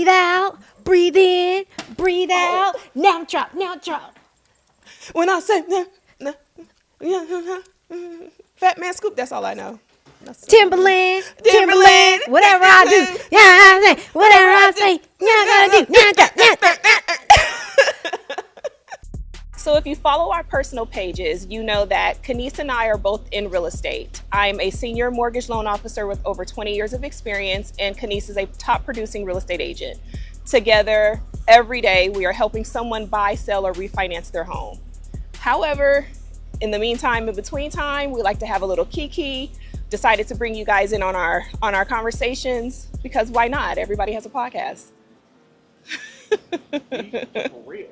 Breathe out, breathe in, breathe out. Now drop, now drop. When I say Fat Man Scoop, that's all I know. Timberland, whatever I do, yeah, I say, whatever I say, yeah, gotta do. So if you follow our personal pages, you know that Keniece and I are both in real estate. I'm a senior mortgage loan officer with over 20 years of experience, and Keniece is a top producing real estate agent. Together, every day, we are helping someone buy, sell, or refinance their home. However, in the meantime, in between time, we like to have a little kiki. Decided to bring you guys in on our conversations because why not? Everybody has a podcast. For real.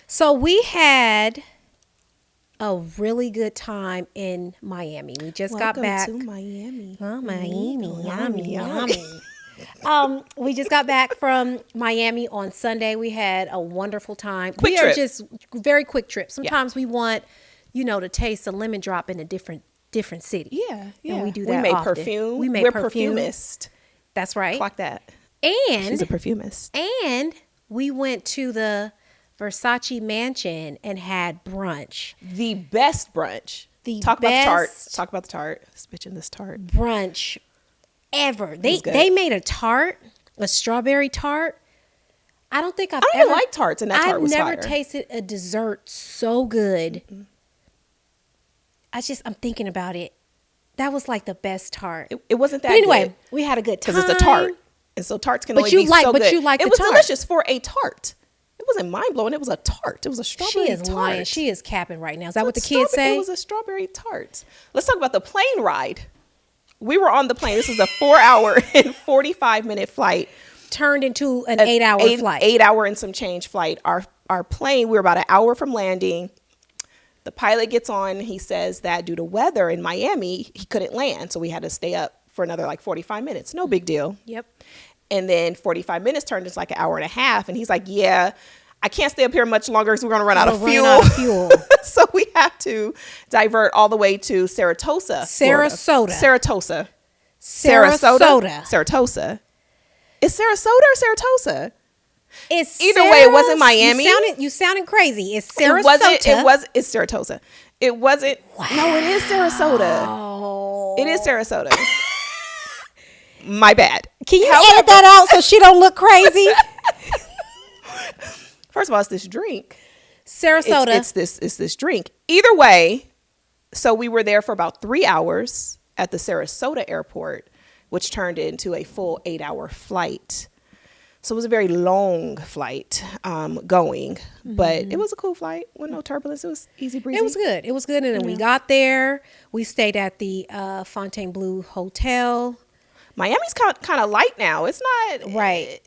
So we had a really good time in Miami. We just got back. to Miami. Oh, Miami, yummy, yummy. yummy. We just got back from Miami on Sunday. We had a wonderful time. Quick we trip. are just very quick trips. Sometimes we want, to taste a lemon drop in a different city. Yeah. And we do that We made often. perfume. We made We're perfume. perfumist. That's right. Clock that. And She's a perfumist. And we went to the Versace Mansion and had brunch. The best brunch. Talk about the tart. Talk about the tart. This bitch in this tart. Brunch ever. was They good. made a tart, a strawberry tart. I don't think I've I don't ever even like tarts, and that tart was I've never fire. tasted a dessert so good. I'm thinking about it. That was like the best tart. It wasn't that But anyway, good we had a good time. because it's a tart, and so tarts can But only you be like- so but good. you like it the was tart. delicious for a tart. It wasn't mind blowing. It was a tart. It was a She strawberry is tart. lying. She is capping right now. Is that what the Strawberry- kids say? It was a strawberry tart. Let's talk about the plane ride. We were on the plane. This is a 4-hour and 45-minute flight. Turned into an 8-hour flight. 8-hour and some change flight. Our plane, we were about an hour from landing. The pilot gets on. He says that due to weather in Miami, he couldn't land. So we had to stay up for another 45 minutes. No big deal. Yep. And then 45 minutes turned into an hour and a half. And he's like, yeah, I can't stay up here much longer because we're going to run out of We're fuel. running out of fuel. So we have to divert all the way to Saratoga. Florida. Saratoga. Saratoga. Is Sarasota or Saratoga? It's Either way, it wasn't Miami. You sounding crazy. It's Sarasota. It's Saratoga. It wasn't. Wow. No, it is Sarasota. Oh. It is Sarasota. My bad. Can you edit that out so she don't look crazy? First of all, it's this drink. Sarasota. It's this drink. Either way, so we were there for about 3 hours at the Sarasota airport, which turned into a full 8-hour flight. So it was a very long flight going, but it was a cool flight with no turbulence. It was easy breezy. It was good. It was good. And then we got there. We stayed at the Fontainebleau Hotel. Miami's kind of light now. It's not Right.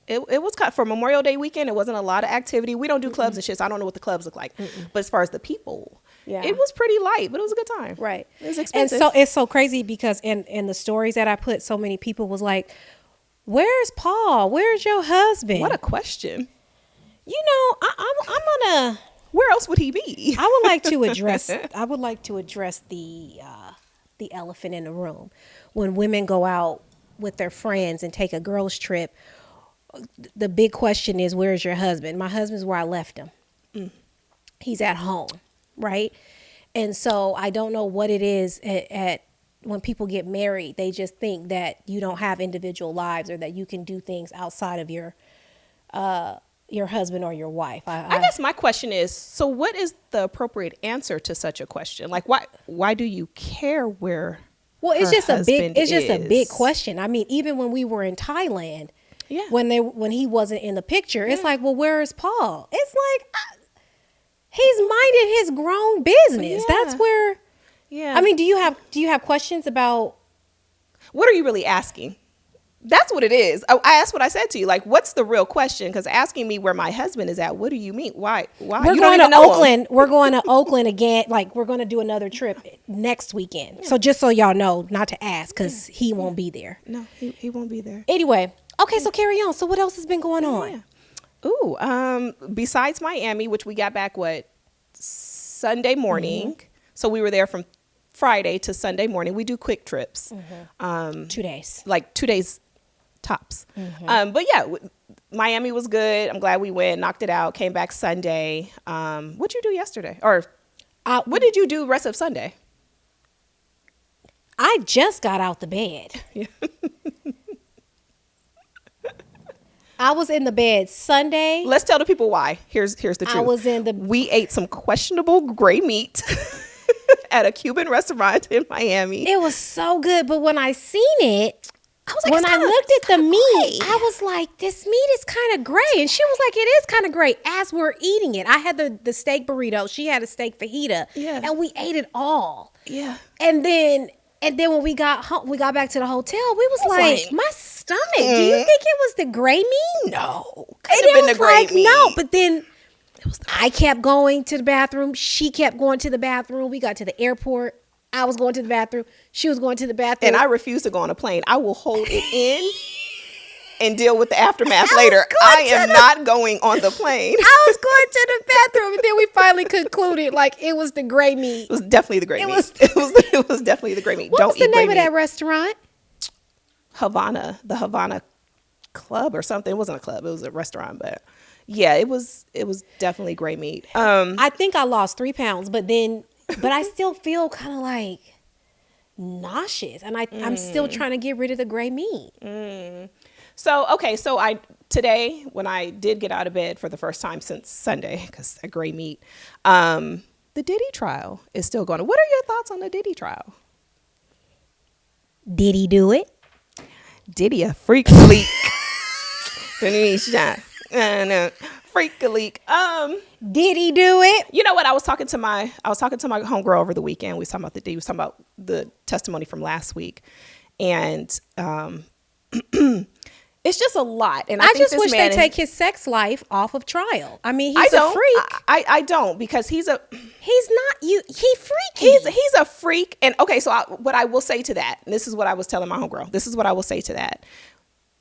It was for Memorial Day weekend. It wasn't a lot of activity. We don't do clubs and shit. So I don't know what the clubs look like. But as far as the people, it was pretty light, but it was a good time. Right. It was expensive. And so it's so crazy because in the stories that I put, so many people was like, "Where's Paul? Where's your husband?" What a question. I'm gonna. Where else would he be? I would like to address. I would like to address the elephant in the room. When women go out with their friends and take a girls trip, the big question is, where's your husband? My husband's where I left him. He's at home, right? And so I don't know what it is at when people get married, they just think that you don't have individual lives or that you can do things outside of your husband or your wife. I guess my question is, so what is the appropriate answer to such a question? Like, why do you care where? Well, it's her just a big. husband It's just a big is? question. I mean, even when we were in Thailand, Yeah. when he wasn't in the picture, it's like, well, where is Paul? It's like he's minding his grown business. Yeah. That's where. Yeah. I mean, do you have questions about? What are you really asking? That's what it is. I asked what I said to you. Like, what's the real question? Because asking me where my husband is at, what do you mean? Why? We're You don't going even to know him. Oakland. We're going to Oakland again. Like, we're going to do another trip next weekend. Yeah. So just so y'all know, not to ask because he won't be there. No, he won't be there. Anyway, okay. So carry on. So what else has been going on? Yeah. Ooh, besides Miami, which we got back Sunday morning. So we were there from Friday to Sunday morning. We do quick trips. 2 days. Like 2 days tops. But yeah, Miami was good. I'm glad we went, knocked it out, came back Sunday. What'd you do yesterday? Or what did you do rest of Sunday? I just got out the bed. Yeah. I was in the bed Sunday. Let's tell the people why. Here's the truth. We ate some questionable gray meat at a Cuban restaurant in Miami. It was so good, but when I seen it, I was like, when I looked at the meat, I was like, this meat is kind of gray. And she was like, it is kind of gray as we're eating it. I had the steak burrito. She had a steak fajita. Yeah. And we ate it all. Yeah. And then when we got home, we got back to the hotel, we was like, my stomach, do you think it was the gray meat? No. Could have been the gray meat. No, but then I kept going to the bathroom. She kept going to the bathroom. We got to the airport. I was going to the bathroom. She was going to the bathroom. And I refuse to go on a plane. I will hold it in and deal with the aftermath later. I am not going on the plane. I was going to the bathroom, and then we finally concluded like it was the gray meat. It was definitely the gray meat. It was definitely the gray meat. What was the name of that restaurant? Havana, the Havana Club or something. It wasn't a club. It was a restaurant, but yeah, it was definitely gray meat. I think I lost 3 pounds, but I still feel kind of like nauseous, and I'm still trying to get rid of the gray meat. So today when I did get out of bed for the first time since Sunday, because that gray meat, the Diddy trial is still going on. What are your thoughts on the Diddy trial? Did he do it? Diddy a freak leak. Freak leak. Did he do it? You know what? I was talking to my homegirl over the weekend. We was talking about the Diddy. We was talking about the testimony from last week, and it's just a lot. And I just wish they take his sex life off of trial. I mean, he's a freak. I don't, because he's not you. He freaky. He's a freak. And okay, so what I will say to that, and this is what I was telling my homegirl. This is what I will say to that.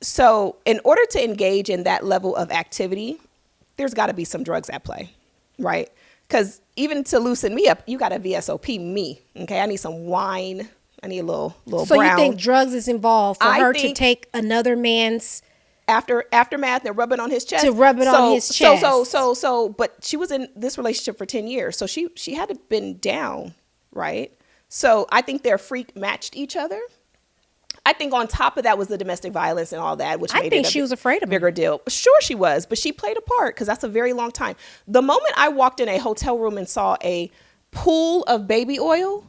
So in order to engage in that level of activity, there's got to be some drugs at play, right? Because even to loosen me up, you got to VSOP me. Okay, I need some wine. I need a little So brown. You think drugs is involved for her to take another man's aftermath and rub it on his chest? To rub it on his chest. But she was in this relationship for 10 years, so she had to been down, right? So I think their freak matched each other. I think on top of that was the domestic violence and all that, which made it she was afraid of bigger deal. Sure she was, but she played a part because that's a very long time. The moment I walked in a hotel room and saw a pool of baby oil,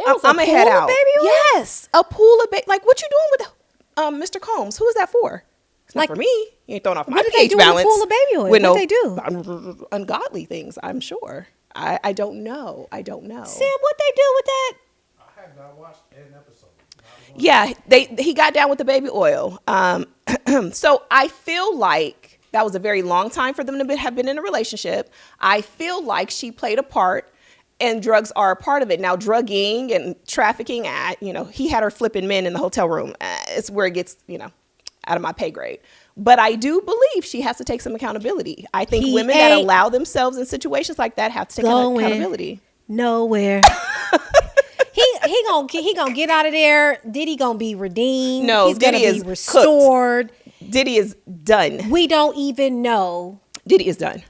I'm gonna head out. Baby oil? Yes, a pool of baby. Like, what you doing with Mr. Combs? Who is that for? It's not for me. You ain't throwing off my pH balance. What do they do with a pool of baby oil? What they do? Ungodly things, I'm sure. I don't know. Sam, what they do with that? I have not watched an episode. Yeah, he got down with the baby oil. So I feel like that was a very long time for them to have been in a relationship. I feel like she played a part, and drugs are a part of it. Now, drugging and trafficking, he had her flipping men in the hotel room. It's where it gets, out of my pay grade. But I do believe she has to take some accountability. I think women that allow themselves in situations like that have to take accountability. Nowhere. He gonna get out of there. Diddy gonna be redeemed. No, he's Diddy gonna be restored. Cooked. Diddy is done. We don't even know. Diddy is done.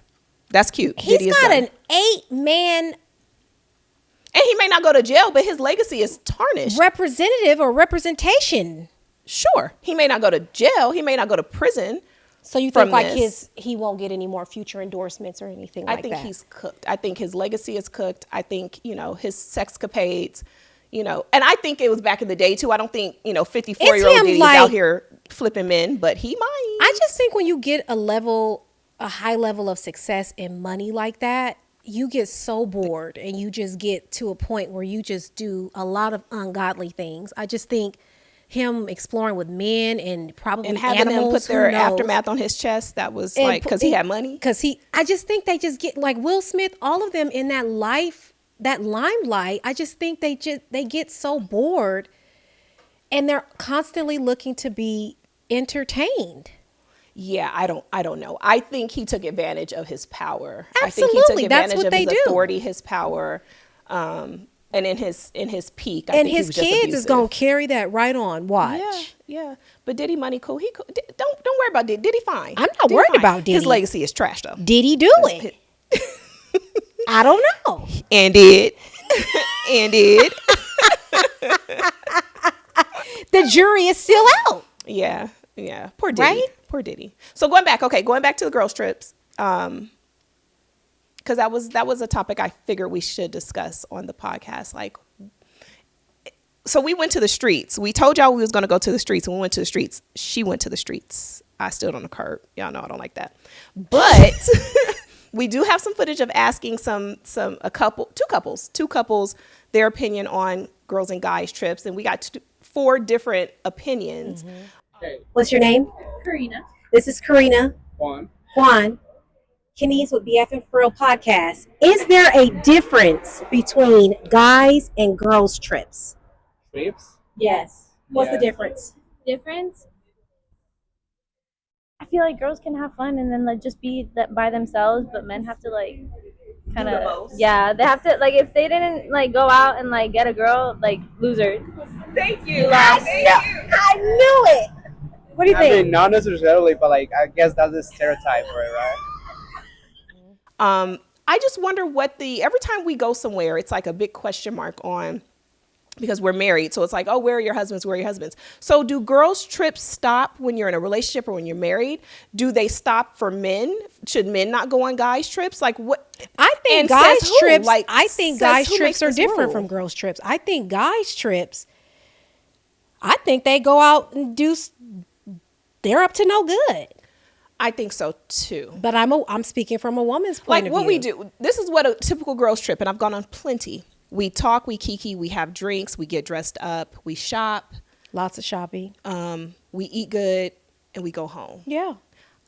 That's cute. He's Diddy got is done. an 8-man. And he may not go to jail, but his legacy is tarnished. Representative or representation. Sure. He may not go to jail. He may not go to prison. So you think like he won't get any more future endorsements or anything like that? I think he's cooked. I think his legacy is cooked. I think, his sexcapades, and I think it was back in the day too. I don't think, 54-year-old Diddy's out here flipping men, but he might. I just think when you get a high level of success and money like that, you get so bored and you just get to a point where you just do a lot of ungodly things. I just think him exploring with men and probably and having animals, them put their aftermath on his chest, that was because he had money. I just think they just get like Will Smith, all of them in that limelight. I just think they get so bored, and they're constantly looking to be entertained. Yeah, I don't know. I think he took advantage of his power. Absolutely. I think he took advantage That's what of they his do. authority, his power. And in his peak, I And think he his was just kids is abusive. gonna carry that right on. Watch. Yeah. But Diddy money cool. He cool. Don't worry about Diddy. Diddy fine. I'm not worried fine. about Diddy. His legacy is trash though. Did he do it? I don't know. And did. And did. The jury is still out. Yeah. Poor Diddy. Right? Poor Diddy. So going back to the girls trips. Because that was a topic I figured we should discuss on the podcast. Like, so we went to the streets. We told y'all we was going to go to the streets, and we went to the streets. She went to the streets. I stood on the curb. Y'all know I don't like that. But we do have some footage of asking two couples their opinion on girls and guys trips, and we got 4 different opinions. Okay. What's your name? Karina. This is Karina. Juan. Keniece with BeFn4Real Podcast. Is there a difference between guys and girls trips? Trips? Yes. What's the Yeah. difference? Difference? I feel like girls can have fun and then like just be by themselves, but men have to like kind of they have to like if they didn't like go out and like get a girl like losers. Thank you. I knew it. What do you think? I mean, not necessarily, but like I guess that's a stereotype for it, right? I just wonder every time we go somewhere, it's like a big question mark on, because we're married. So it's like, oh, where are your husbands? Where are your husbands? So do girls trips stop when you're in a relationship or when you're married? Do they stop for men? Should men not go on guys trips? Like what? I think And guys says who? trips. Like, I think says guys who trips makes are this different rule? from girls trips. I think guys trips. I think they go out and they're up to no good. I think so too. But I'm speaking from a woman's point Like of what view. we do. This is what a typical girls trip, and I've gone on plenty. We talk, we kiki, we have drinks, we get dressed up, we shop, Lots of shopping. we eat good, and we go home. Yeah.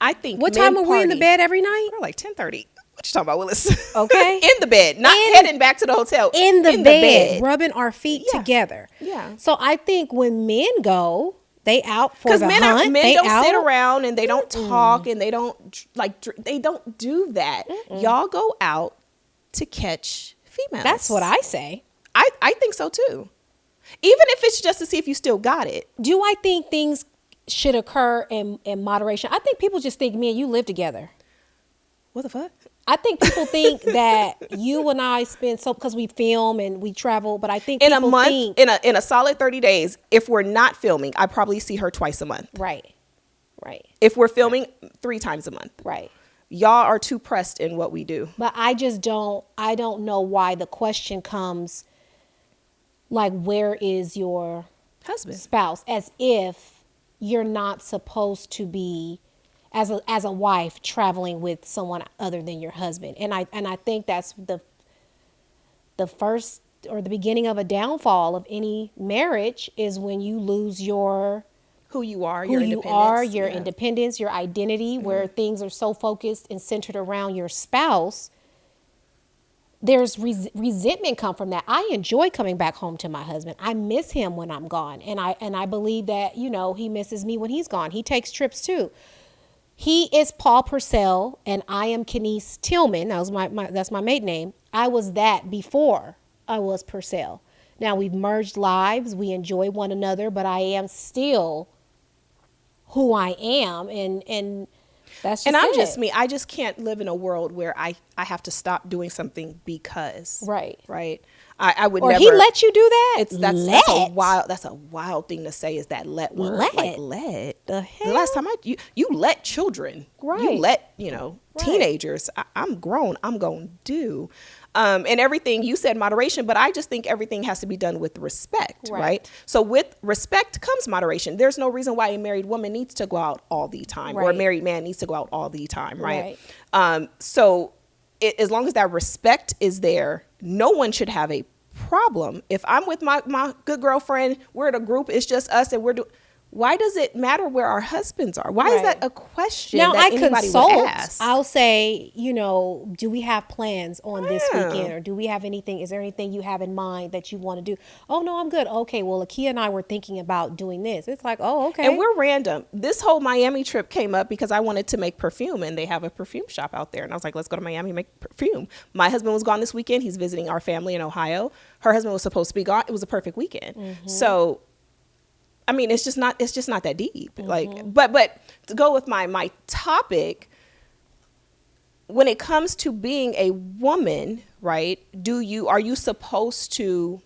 I think. What men time are we in the party- bed every night? We're like 10:30. What you talking about, Willis? Okay. In the bed, not heading back to the hotel. In the bed, rubbing our feet Yeah. together. Yeah. So I think when men go, they out for Because the men hunt. men they don't out. sit around and they don't talk and they don't they don't do that. Y'all go out to catch females. That's what I say. I think so too. Even if it's just to see if you still got it. Do I think things should occur in moderation? I think people just think me and you live together. What the fuck? I think people think that you and I spend because we film and we travel, but I think In a people month, think, in a solid 30 days, if we're not filming, I probably see her twice a month. right. If we're filming 3 times a month. Right. Y'all are too pressed in what we do. But I don't know why the question comes like, where is your Husband. spouse? As if you're not supposed to be, as a wife, traveling with someone other than your husband. And I think that's the first or the beginning of a downfall of any marriage is when you lose your Who you are, who your you independence. are, your Yeah. independence, your identity, where things are so focused and centered around your spouse. There's resentment come from that. I enjoy coming back home to my husband. I miss him when I'm gone, and I believe that he misses me when he's gone. He takes trips too. He is Paul Perscell, and I am Keniece Tillman. That was that's my maiden name. I was that before I was Perscell. Now we've merged lives. We enjoy one another, but I am still who I am, and that's just And I'm it. just me. I just can't live in a world where I have to stop doing something because. Right. Right. I would Or never. he let you do that? That's a wild thing to say, is that let word. Let. Like let. The The last time you let children. Right. You let, teenagers. I'm grown. I'm going to do. And everything you said, moderation, but I just think everything has to be done with respect, right? So with respect comes moderation. There's no reason why a married woman needs to go out all the time, or a Right. married man needs to go out all the time, right? Right. So as long as that respect is there, no one should have a problem. If I'm with my good girlfriend, we're in a group, it's just us, and Why does it matter where our husbands are? Why is that a question Now that I anybody consult. would ask? I'll say, do we have plans on this weekend, or do we have anything? Is there anything you have in mind that you want to do? Oh no, I'm good. Okay, well, Akeia and I were thinking about doing this. It's like, oh, okay. And we're random. This whole Miami trip came up because I wanted to make perfume, and they have a perfume shop out there. And I was like, let's go to Miami and make perfume. My husband was gone this weekend. He's visiting our family in Ohio. Her husband was supposed to be gone. It was a perfect weekend. So, I mean, it's just not that deep. Like, but to go with my topic, when it comes to being a woman, right? Are you supposed to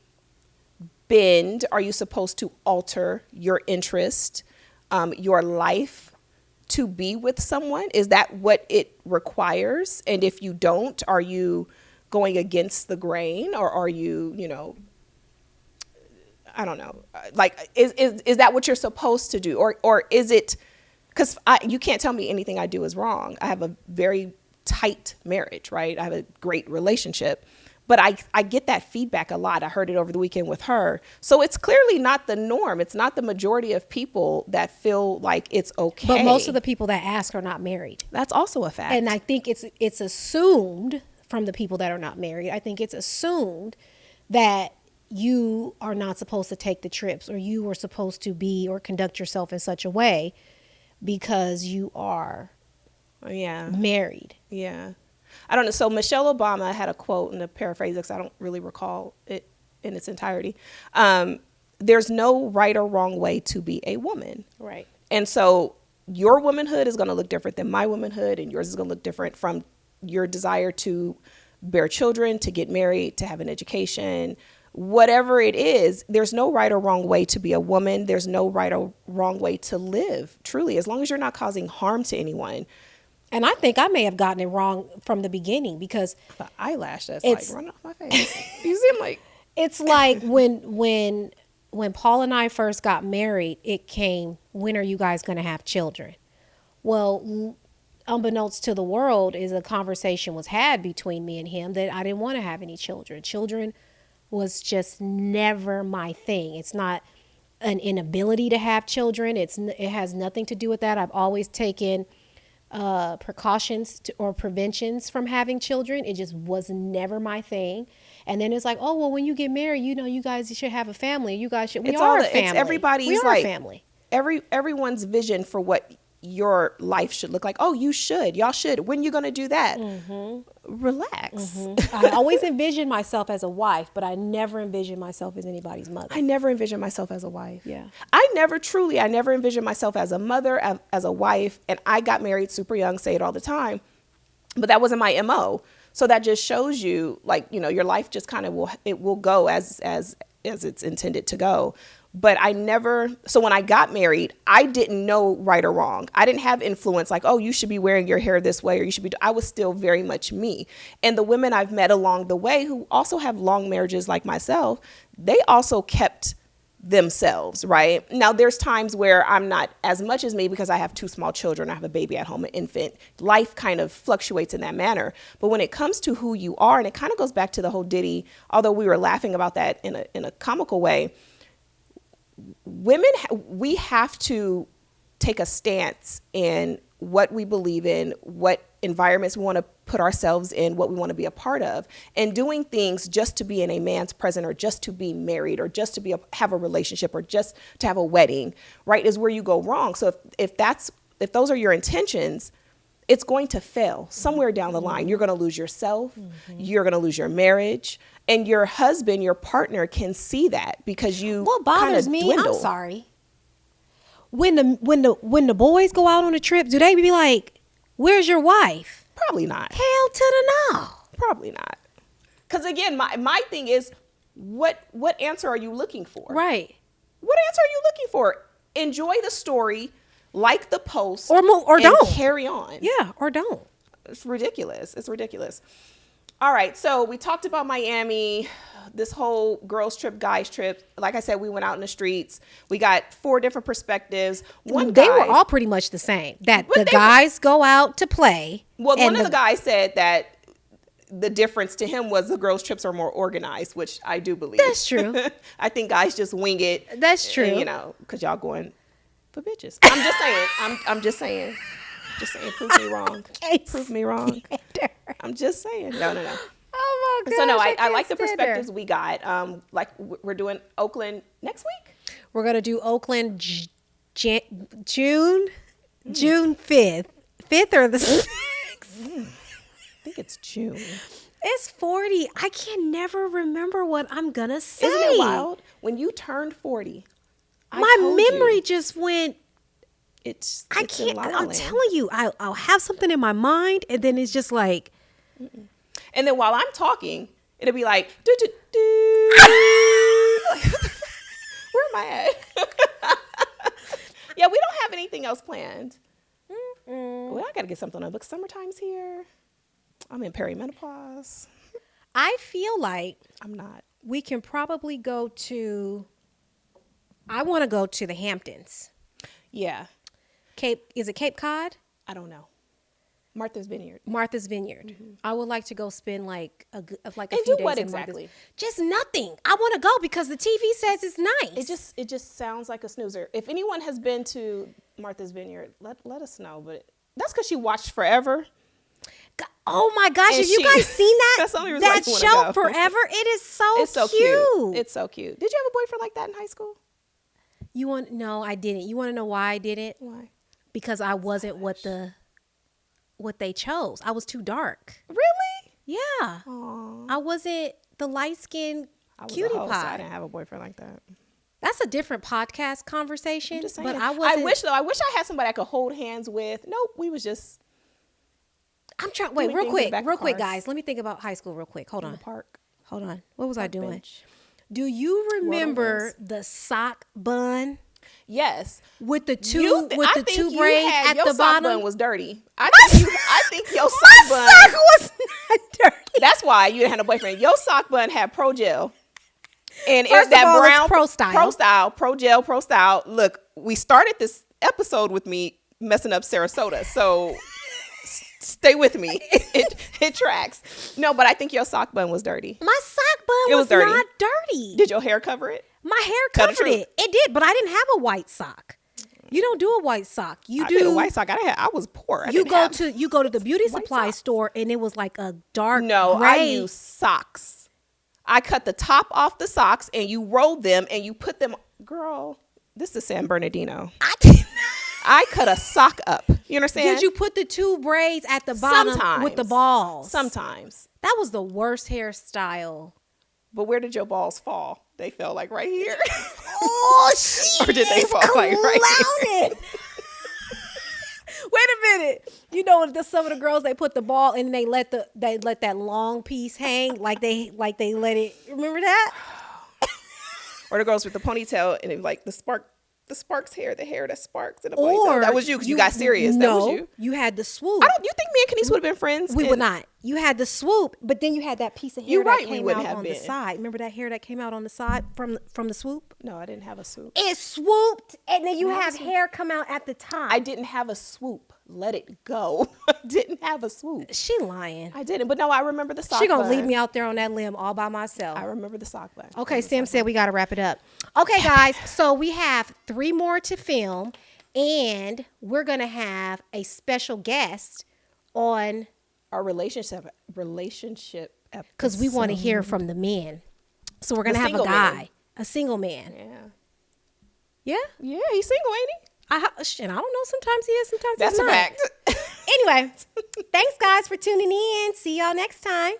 bend? Are you supposed to alter your interest, your life to be with someone? Is that what it requires? And if you don't, are you going against the grain, or are you, I don't know, like, is that what you're supposed to do? Or is it, because you can't tell me anything I do is wrong. I have a very tight marriage, right? I have a great relationship, but I get that feedback a lot. I heard it over the weekend with her. So it's clearly not the norm. It's not the majority of people that feel like it's okay. But most of the people that ask are not married. That's also a fact. And I think it's assumed from the people that are not married. I think it's assumed that you are not supposed to take the trips, or you are supposed to be or conduct yourself in such a way because you are married. Yeah. I don't know. So Michelle Obama had a quote, and to paraphrase because I don't really recall it in its entirety. There's no right or wrong way to be a woman. Right. And so your womanhood is going to look different than my womanhood, and yours is going to look different from your desire to bear children, to get married, to have an education, whatever it is. There's no right or wrong way to be a woman. There's no right or wrong way to live, truly, as long as you're not causing harm to anyone. And I think I may have gotten it wrong from the beginning, because The eyelash that's like running off my face. You seem like it's like when Paul and I first got married, it came, when are you guys going to have children? Well, unbeknownst to the world, is a conversation was had between me and him that I didn't want to have any children. Children was just never my thing. It's not an inability to have children. It has nothing to do with that. I've always taken precautions or preventions from having children. It just was never my thing. And then it's like, oh, well, when you get married, you guys should have a family. You guys should. We are a family. It's everybody's, we are like, a family. Everyone's vision for what your life should look like. Oh, you should. Y'all should. When are you going to do that? Relax. I always envisioned myself as a wife, but I never envisioned myself as anybody's mother. I never envisioned myself as a wife. Yeah. I never envisioned myself as a mother, as a wife. And I got married super young, say it all the time, but that wasn't my MO. So that just shows you, like, your life just kind of will go as it's intended to go. But so when I got married, I didn't know right or wrong. I didn't have influence like, oh, you should be wearing your hair this way, or you should be, I was still very much me. And the women I've met along the way who also have long marriages like myself, they also kept themselves, right? Now, there's times where I'm not as much as me because I have two small children. I have a baby at home, an infant. Life kind of fluctuates in that manner. But when it comes to who you are, and it kind of goes back to the whole Diddy, although we were laughing about that in a comical way, women, we have to take a stance in what we believe in, what environments we want to put ourselves in, what we want to be a part of, and doing things just to be in a man's presence, or just to be married, or just to have a relationship, or just to have a wedding, right, is where you go wrong. So if those are your intentions, it's going to fail somewhere down the line. You're going to lose yourself. You're going to lose your marriage. And your husband, your partner, can see that because you What bothers me, dwindle. I'm sorry. When the boys go out on a trip, do they be like, where's your wife? Probably not. Hell to the no. Probably not. Because again, my thing is, what answer are you looking for? Right. What answer are you looking for? Enjoy the story, like the post, Or and don't. carry on. Yeah, or don't. It's ridiculous. It's ridiculous. All right, so we talked about Miami, this whole girls trip, guys trip. Like I said, we went out in the streets. We got 4 different perspectives. They were all pretty much the same. That the guys go out to play. Well, one of the guys said that the difference to him was the girls trips are more organized, which I do believe. That's true. I think guys just wing it. That's true. Because y'all going for bitches. I'm just saying. I'm just saying. Just saying. Prove me wrong. Prove me wrong. I'm just saying. No. Oh my gosh. So no, I can't like the stand her. perspectives we got. Like we're doing Oakland next week. We're gonna do Oakland June 5th. 5th or the 6th? I think it's June. It's 40. I can never remember what I'm gonna say. Isn't it wild? When you turned 40, My memory just went. It's I in can't. La La I'm Land. telling you, I'll have something in my mind, and then it's just like. And then while I'm talking, it'll be like, do, do, do. Where am I at? Yeah, we don't have anything else planned. Well, I got to get something on the books. Summertime's here. I'm in perimenopause. I feel like I'm not. we can probably go to. I want to go to the Hamptons. Yeah, Is it Cape Cod? I don't know. Martha's Vineyard. Martha's Vineyard. I would like to go spend like a And few do days what in exactly? Martha's. Just nothing. I want to go because the TV says it's nice. It just sounds like a snoozer. If anyone has been to Martha's Vineyard, let us know. But that's because she watched Forever. Oh my gosh! And Have you she- guys seen that? That's the only reason that I wanna show go. Forever. It is so It's so cute. It's so cute. Did you have a boyfriend like that in high school? You want? No, I didn't. You want to know why I didn't? Why? Because I wasn't what they chose. I was too dark. Really? Yeah. Aww. I wasn't the light skinned I was cutie a hoe, so I pie. didn't have a boyfriend like that. That's a different podcast conversation. I'm just saying. But I wasn't. I wish I had somebody I could hold hands with. Nope, we was just I'm trying. Wait, doing real things in the quick, back of real quick, cars. guys. Let me think about high school real quick. Hold in on. the park. Hold on. What was I doing? bench. Do you remember Rotables. the sock bun Yes. with the two You th- I with the think two you braids had- at your the sock bottom? bun was dirty. I think your My sock bun. sock was not dirty. That's why you didn't have a boyfriend. Your sock bun had Pro Gel. And First it's that of all, it's brown Pro Style. Pro Style, Pro Gel, Pro Style. Look, we started this episode with me messing up Sarasota. So stay with me. It tracks. No, but I think your sock bun was dirty. My sock bun It was dirty. not dirty. Did your hair cover it? My hair Tell the covered truth. it. It did, but I didn't have a white sock. You don't do a white sock. You I do did a white sock. I was poor. You go to the beauty supply socks. store and it was like a dark No, gray. I use socks. I cut the top off the socks and you rolled them and you put them. Girl, this is San Bernardino. I cut a sock up. You understand? Did you put the two braids at the bottom with the Sometimes. balls? Sometimes. That was the worst hairstyle. But where did your balls fall? They fell like right here. Oh, she Or did they is fall like right clowning. Wait a minute. You know some of the girls, they put the ball and they let that long piece hang like they let it. Remember that? Or the girls with the ponytail and it like the sparks hair, the hair that sparks in the ponytail. That was you because you got serious. No, That was you. You had the swoop. You think me and Keniece would have been friends? We would not. You had the swoop, but then you had that piece of hair You're that right, we came wouldn't out have on the been. side. Remember that hair that came out on the side from the swoop? No, I didn't have a swoop. It swooped, and then you No, have it's- hair come out at the top. I didn't have a swoop. Let it go. I didn't have a swoop. She lying. I didn't. But no, I remember the sock She gonna bun. leave me out there on that limb all by myself. I remember the sock bun. Okay, Sam said we got to wrap it up. Okay, guys, so we have 3 more to film, and we're going to have a special guest on Our relationship because we want to hear from the men. So we're going to The have a single guy, man. a single man. Yeah. Yeah? Yeah, he's single, ain't he? Shit, I don't know. Sometimes he is, sometimes That's he's a not. fact. Anyway, thanks, guys, for tuning in. See y'all next time.